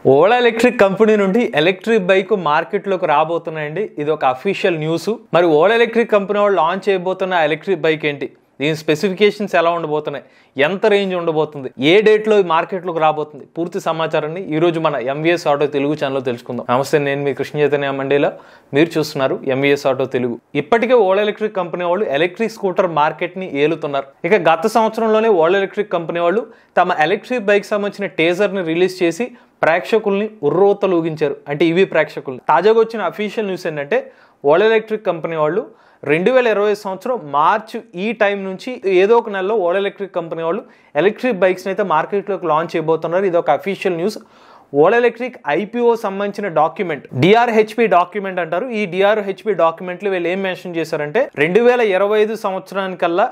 Ola electric company నుండి electric bike మార్కెట్లోకి రాబోతున్నాయండి. ఇది ఒక అఫీషియల్ న్యూస్. మరి ఓలా ఎలక్ట్రిక్ కంపెనీ వాళ్ళు లాంచ్ చేయబోతున్న ఎలక్ట్రిక్ బైక్ ఏంటి, దీని స్పెసిఫికేషన్స్ ఎలా ఉండబోతున్నాయి, ఎంత రేంజ్ ఉండబోతుంది, ఏ డేట్లో మార్కెట్లోకి రాబోతుంది, పూర్తి సమాచారాన్ని ఈరోజు మన ఎంవీఎస్ ఆటో తెలుగు ఛానల్లో తెలుసుకుందాం. నమస్తే, నేను మీ కృష్ణ చైతన్య మండేలా, మీరు చూస్తున్నారు ఎంవీఎస్ ఆటో తెలుగు. ఇప్పటికే ఓలా ఎలక్ట్రిక్ కంపెనీ వాళ్ళు ఎలక్ట్రిక్ స్కూటర్ మార్కెట్ని ఏలుతున్నారు. ఇక గత సంవత్సరంలోనే ఓలా ఎలక్ట్రిక్ కంపెనీ వాళ్ళు తమ ఎలక్ట్రిక్ బైక్ సంబంధించిన టేజర్ని రిలీజ్ చేసి ప్రేక్షకుల్ని ఉర్రోతలూగించారు, అంటే ఇవి ప్రేక్షకుల్ని. తాజాగా వచ్చిన అఫీషియల్ న్యూస్ ఏంటంటే ఓలా ఎలక్ట్రిక్ కంపెనీ వాళ్ళు 2020 సంవత్సరం మార్చి ఈ టైం నుంచి ఏదో ఒక నెలలో ఓలా ఎలక్ట్రిక్ కంపెనీ వాళ్ళు ఎలక్ట్రిక్ బైక్స్ని అయితే మార్కెట్లోకి లాంచ్ చేయబోతున్నారు. ఇది ఒక official news. Ola electric IPO సంబంధించిన డాక్యుమెంట్, డిఆర్హెచ్పి డాక్యుమెంట్ అంటారు. ఈ డిఆర్హెచ్పి డాక్యుమెంట్లు వీళ్ళు ఏం మెన్షన్ చేశారంటే 2025 సంవత్సరానికల్లా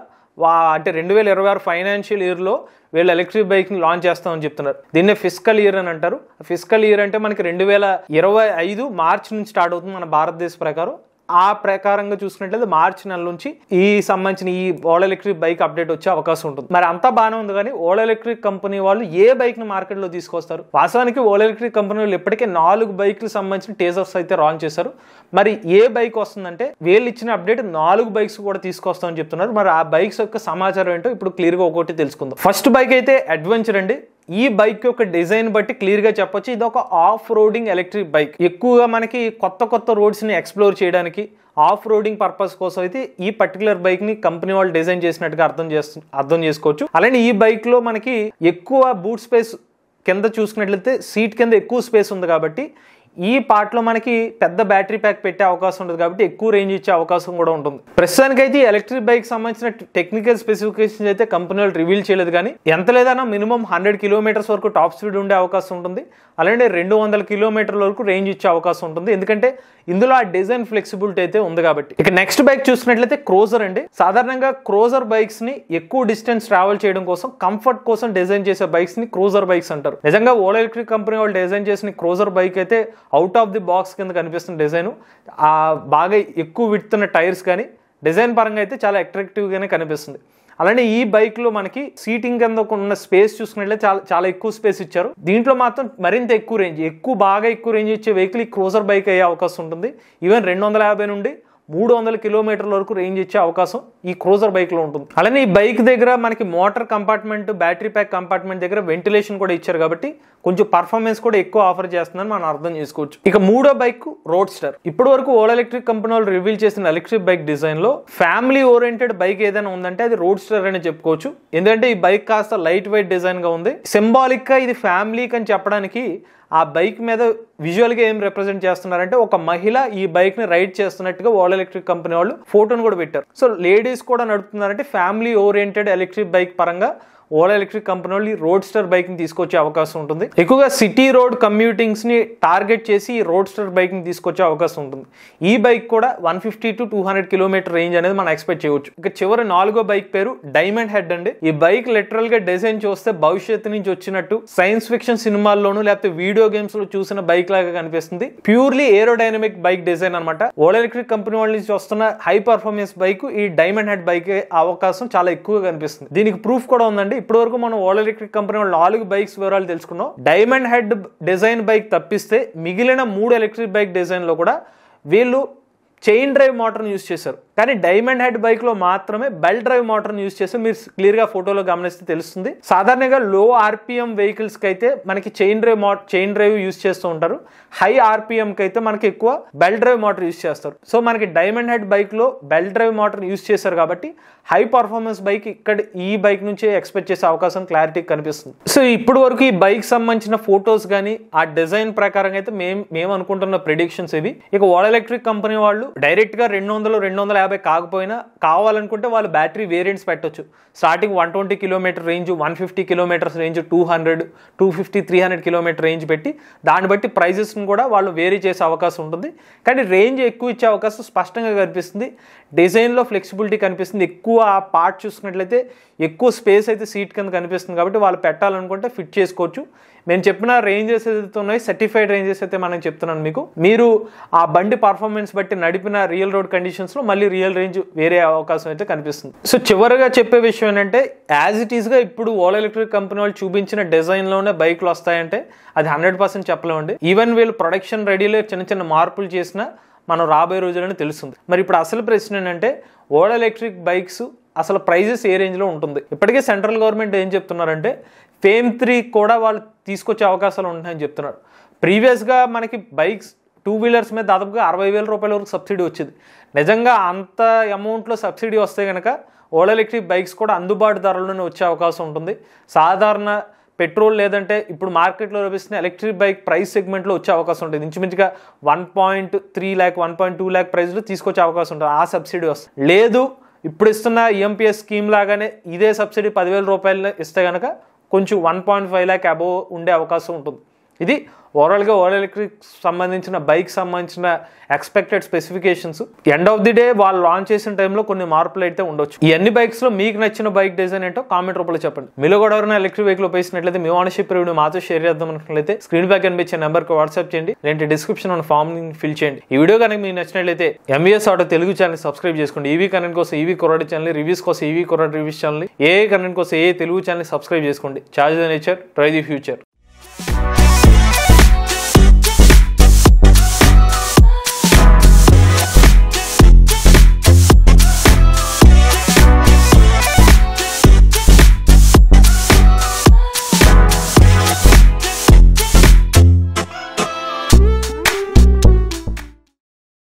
అంటే 2026 ఫైనాన్షియల్ ఇయర్లో వీళ్ళు ఎలక్ట్రిక్ బైక్ని లాంచ్ చేస్తామని చెప్తున్నారు. దీన్నే ఫిస్కల్ ఇయర్ అని అంటారు. ఫిస్కల్ ఇయర్ అంటే మనకి 2025 మార్చి నుంచి స్టార్ట్ అవుతుంది మన భారతదేశ ప్రకారం. ఆ ప్రకారంగా చూసుకున్నట్లయితే మార్చి నెల నుంచి ఈ సంబంధించిన ఈ ఓలా ఎలక్ట్రిక్ బైక్ అప్డేట్ వచ్చే అవకాశం ఉంటుంది. మరి అంతా బాగానే ఉంది, కానీ ఓలా ఎలక్ట్రిక్ కంపెనీ వాళ్ళు ఏ బైక్ ని మార్కెట్ లో తీసుకొస్తారు? వాస్తవానికి ఓలా ఎలక్ట్రిక్ కంపెనీ వాళ్ళు ఇప్పటికే 4 బైక్లకు సంబంధించిన టేజర్స్ అయితే లాంచ్ చేశారు. మరి ఏ బైక్ వస్తుందంటే వీళ్ళు ఇచ్చిన అప్డేట్ 4 బైక్స్ కూడా తీసుకొస్తామని చెప్తున్నారు. మరి ఆ బైక్స్ యొక్క సమాచారం ఏంటో ఇప్పుడు క్లియర్ గా ఒకటి తెలుసుకుందాం. ఫస్ట్ బైక్ అయితే అడ్వెంచర్ అండి. ఈ బైక్ యొక్క డిజైన్ బట్టి క్లియర్ గా చెప్పొచ్చు, ఇది ఒక ఆఫ్ రోడింగ్ ఎలక్ట్రిక్ బైక్. ఎక్కువగా మనకి కొత్త రోడ్స్ ని ఎక్స్ప్లోర్ చేయడానికి, ఆఫ్ రోడింగ్ పర్పస్ కోసం అయితే ఈ పర్టికులర్ బైక్ ని కంపెనీ వాళ్ళు డిజైన్ చేసినట్టుగా అర్థం చేసుకోవచ్చు. అలానే ఈ బైక్ లో మనకి ఎక్కువ బూట్ స్పేస్ కింద చూసుకున్నట్లయితే సీట్ కింద ఎక్కువ స్పేస్ ఉంది కాబట్టి ఈ పార్ట్ లో మనకి పెద్ద బ్యాటరీ ప్యాక్ పెట్టే అవకాశం ఉంటుంది కాబట్టి ఎక్కువ రేంజ్ ఇచ్చే అవకాశం కూడా ఉంటుంది. ప్రస్తుతానికి అయితే ఎలక్ట్రిక్ బైక్ సంబంధించిన టెక్నికల్ స్పెసిఫికేషన్స్ అయితే కంపెనీ వాళ్ళు రివీల్ చేయలేదు, కానీ ఎంత లేదన్నా మినిమం 100 కిలోమీటర్స్ వరకు టాప్ స్పీడ్ ఉండే అవకాశం ఉంటుంది. అలానే 200 కిలోమీటర్ల వరకు రేంజ్ ఇచ్చే అవకాశం ఉంటుంది, ఎందుకంటే ఇందులో ఆ డిజైన్ ఫ్లెక్సిబిలిటీ అయితే ఉంది కాబట్టి. ఇక నెక్స్ట్ బైక్ చూసుకున్నట్లయితే క్రోజర్ అండి. సాధారణంగా క్రోజర్ బైక్స్ ని ఎక్కువ డిస్టెన్స్ ట్రావెల్ చేయడం కోసం, కంఫర్ట్ కోసం డిజైన్ చేసే బైక్స్ ని క్రోజర్ బైక్స్ అంటారు. నిజంగా ఓలా ఎలక్ట్రిక్ కంపెనీ వాళ్ళు డిజైన్ చేసిన క్రోజర్ బైక్ అయితే అవుట్ ఆఫ్ ది బాక్స్ కింద కనిపిస్తున్న డిజైన్, ఆ బాగా ఎక్కువ విడుతున్న టైర్స్ కానీ డిజైన్ పరంగా అయితే చాలా అట్రాక్టివ్ గానే కనిపిస్తుంది. అలానే ఈ బైక్ లో మనకి సీటింగ్ కింద ఉన్న స్పేస్ చూసుకున్నట్లయితే చాలా ఎక్కువ స్పేస్ ఇచ్చారు. దీంట్లో మాత్రం మరింత బాగా ఎక్కువ రేంజ్ ఇచ్చే వెహికల్ ఈ క్రూజర్ బైక్ అయ్యే అవకాశం ఉంటుంది. ఈవెన్ 250 నుండి 300 కిలోమీటర్ల వరకు రేంజ్ ఇచ్చే అవకాశం ఈ క్రూజర్ బైక్ లో ఉంటుంది. అలానే ఈ బైక్ దగ్గర మనకి motor compartment, battery pack compartment దగ్గర వెంటిలేషన్ కూడా ఇచ్చారు కాబట్టి కొంచెం పర్ఫార్మెన్స్ కూడా ఎక్కువ ఆఫర్ చేస్తుందని మనం అర్థం చేసుకోవచ్చు. ఇక మూడో బైక్ రోడ్స్టర్. ఇప్పటి వరకు ఓలా ఎలక్ట్రిక్ కంపెనీ వాళ్ళు రివీల్ చేసిన ఎలక్ట్రిక్ బైక్ డిజైన్ లో ఫ్యామిలీ ఓరియంటెడ్ బైక్ ఏదైనా ఉందంటే అది రోడ్స్టర్ అని చెప్పుకోవచ్చు. ఎందుకంటే ఈ బైక్ కాస్త లైట్ వెయిట్ డిజైన్ గా ఉంది. సింబాలిక్ గా ఇది ఫ్యామిలీకి అని చెప్పడానికి ఆ బైక్ మీద విజువల్ గా ఏం రిప్రజెంట్ చేస్తున్నారంటే ఒక మహిళ ఈ బైక్ ని రైడ్ చేస్తున్నట్టుగా ఓలా ఎలక్ట్రిక్ కంపెనీ వాళ్ళు ఫోటోను కూడా పెట్టారు. సో లేడీస్ కూడా నడుపుతున్నారంటే ఫ్యామిలీ ఓరియంటెడ్ ఎలక్ట్రిక్ బైక్ పరంగా ఓలా ఎలక్ట్రిక్ కంపెనీ వాళ్ళు రోడ్స్టర్ బైక్ ని తీసుకొచ్చే అవకాశం ఉంటుంది. ఎక్కువగా సిటీ రోడ్ కమ్యూటింగ్స్ ని టార్గెట్ చేసి ఈ రోడ్స్టర్ బైక్ ని తీసుకొచ్చే అవకాశం ఉంటుంది. ఈ బైక్ కూడా 150 to 200 కిలోమీటర్ రేంజ్ అనేది మనం ఎక్స్పెక్ట్ చేయవచ్చు. ఇక చివరి 4గో బైక్ పేరు డైమండ్ హెడ్ అండి. ఈ బైక్ లిటరల్ గా డిజైన్ చూస్తే భవిష్యత్తు నుంచి వచ్చినట్టు సైన్స్ ఫిక్షన్ సినిమాల్లోనూ లేకపోతే వీడియో గేమ్స్ లో చూసిన బైక్ లాగా కనిపిస్తుంది. ప్యూర్లీ ఏరోడైనమిక్ బైక్ డిజైన్ అనమాట. ఓలా ఎలక్ట్రిక్ కంపెనీ వాళ్ళ నుంచి వస్తున్న హై పర్ఫార్మెన్స్ బైక్ ఈ డైమండ్ హెడ్ బైక్ అవకాశం చాలా ఎక్కువగా కనిపిస్తుంది. దీనికి ప్రూఫ్ కూడా ఉందండి. ఇప్పటి వరకు మనం ఓలా ఎలక్ట్రిక్ కంపెనీ 4 బైక్స్ వివరాలు తెలుసుకున్నాం. డైమండ్ హెడ్ డిజైన్ బైక్ తప్పిస్తే మిగిలిన 3 ఎలక్ట్రిక్ బైక్ డిజైన్ లో కూడా వీళ్ళు చైన్ డ్రైవ్ మోటార్ని యూజ్ చేశారు. కానీ డైమండ్ హెడ్ బైక్ లో మాత్రమే బెల్ట్ డ్రైవ్ మోటార్ని యూజ్ చేస్తే మీరు క్లియర్ గా ఫోటోలో గమనిస్తే తెలుస్తుంది. సాధారణంగా లో ఆర్పిఎం వెహికల్స్ కి అయితే మనకి చైన్ డ్రైవ్ యూజ్ చేస్తూ ఉంటారు. హై ఆర్పిఎం కి అయితే మనకి ఎక్కువ బెల్ట్ డ్రైవ్ మోటార్ యూజ్ చేస్తారు. సో మనకి డైమండ్ హెడ్ బైక్ లో బెల్ట్ డ్రైవ్ మోటార్ యూజ్ చేశారు కాబట్టి హై పర్ఫార్మెన్స్ బైక్ ఈ బైక్ నుంచే ఎక్స్పెక్ట్ చేసే అవకాశం క్లారిటీ కనిపిస్తుంది. సో ఇప్పుడు వరకు ఈ బైక్ సంబంధించిన ఫోటోస్ కానీ ఆ డిజైన్ ప్రకారం అయితే మేము అనుకుంటున్న ప్రెడిక్షన్స్ ఇవి. ఇక ఓలా ఎలక్ట్రిక్ కంపెనీ వాళ్ళు డైరెక్ట్ గా 200-250 కాకపోయినా కావాలనుకుంటే వాళ్ళు బ్యాటరీ వేరియంట్స్ పెట్టొచ్చు. Starting 120 kilometre range, 150 kilometres range, 200, 250, 300 kilometre range పెట్టి దాన్ని బట్టి ప్రైజెస్ కూడా వాళ్ళు వేరీ చేసే అవకాశం ఉంటుంది. కానీ రేంజ్ ఎక్కువ ఇచ్చే అవకాశం స్పష్టంగా కనిపిస్తుంది. డిజైన్ లో ఫ్లెక్సిబిలిటీ కనిపిస్తుంది. ఎక్కువ ఆ పార్ట్ చూసుకున్నట్లయితే ఎక్కువ స్పేస్ అయితే సీట్ కింద కనిపిస్తుంది కాబట్టి వాళ్ళు పెట్టాలనుకుంటే ఫిట్ చేసుకోవచ్చు. నేను చెప్పిన రేంజెస్ ఏదైతే ఉన్నాయో సర్టిఫైడ్ రేంజెస్ అయితే మనం చెప్తున్నాను మీకు. మీరు ఆ బండి పర్ఫార్మెన్స్ బట్టి నడిపిన రియల్ రోడ్ కండిషన్స్లో మళ్ళీ రియల్ రేంజ్ వేరే అవకాశం అయితే కనిపిస్తుంది. సో చివరిగా చెప్పే విషయం ఏంటంటే యాజ్ ఇట్ ఈస్గా ఇప్పుడు ఓలా ఎలక్ట్రిక్ కంపెనీ వాళ్ళు చూపించిన డిజైన్లోనే బైక్లు వస్తాయంటే అది 100% చెప్పలేమండి. ఈవెన్ వీళ్ళు ప్రొడక్షన్ రెడీలో చిన్న చిన్న మార్పులు చేసినా మనం రాబోయే రోజులని తెలుస్తుంది. మరి ఇప్పుడు అసలు ప్రశ్న ఏంటంటే ఓలా ఎలక్ట్రిక్ బైక్స్ అసలు ప్రైజెస్ ఏ రేంజ్లో ఉంటుంది? ఇప్పటికే సెంట్రల్ గవర్నమెంట్ ఏం చెప్తున్నారంటే ఫేమ్ 3 కూడా వాళ్ళు తీసుకొచ్చే అవకాశాలు ఉంటాయని చెప్తున్నారు. ప్రీవియస్గా మనకి బైక్స్ 2 వీలర్స్ మీద దాదాపుగా 60,000 రూపాయల వరకు సబ్సిడీ వచ్చింది. నిజంగా అంత అమౌంట్లో సబ్సిడీ వస్తే కనుక ఓలా ఎలక్ట్రిక్ బైక్స్ కూడా అందుబాటు ధరలోనే వచ్చే అవకాశం ఉంటుంది. సాధారణ పెట్రోల్ లేదంటే ఇప్పుడు మార్కెట్లో లభిస్తున్న ఎలక్ట్రిక్ బైక్ ప్రైస్ సెగ్మెంట్లో వచ్చే అవకాశం ఉంటుంది. ఇంచుమించుగా 1.3 lakh 1.2 lakh ప్రైస్లో తీసుకొచ్చే అవకాశం ఉంటుంది. ఆ సబ్సిడీ వస్తుంది. లేదు ఇప్పుడు ఇస్తున్న ఈఎంపీఎస్ స్కీమ్ లాగానే ఇదే సబ్సిడీ 10,000 రూపాయలు ఇస్తే కనుక కొంచెం 1.5 lakh అబోవ్ ఉండే అవకాశం ఉంటుంది. ఇది ఓవరాల్గా ఓలా ఎలక్ట్రిక్ సంబంధించిన బైక్ సంబంధించిన expected specifications. End of the day వాళ్ళు లాంచ్ చేసిన టైంలో కొన్ని మార్పులు అయితే ఉండొచ్చు. ఈ అన్ని బైక్స్లో మీకు నచ్చిన బైక్ డిజైన్ ఏంటో కామెంట్ రూపంలో చెప్పండి. మీలో కూడా ఎవరైనా ఎలక్ట్రిక్ వెహికల్ ఉపయోగించినట్లయితే మీ ఓనర్షిప్ రివ్యూ మాతో షేర్ చేద్దాం అనుకున్నట్లయితే స్క్రీన్ బ్యాక్ కనిపించే నెంబర్కి వాట్సాప్ చేయండి, లేదంటే డిస్క్రిప్షన్ ఉన్న ఫామ్ ఫిల్ చేయండి. ఈ వీడియో కనుక మీకు నచ్చినట్లయితే MVS auto Telugu channel subscribe చేసుకోండి. ఈవీ కంటెంట్ కోసం ఈవీ కొరాడి ఛానల్, రివ్యూస్ కోసం ఈవీ కొరాడి రివ్యూస్ ఛానల్, ఏ కంటెంట్ కోసం ఏ తెలుగు ఛానల్ సబ్స్క్రైబ్ చేసుకోండి. Charge the nature, drive the future.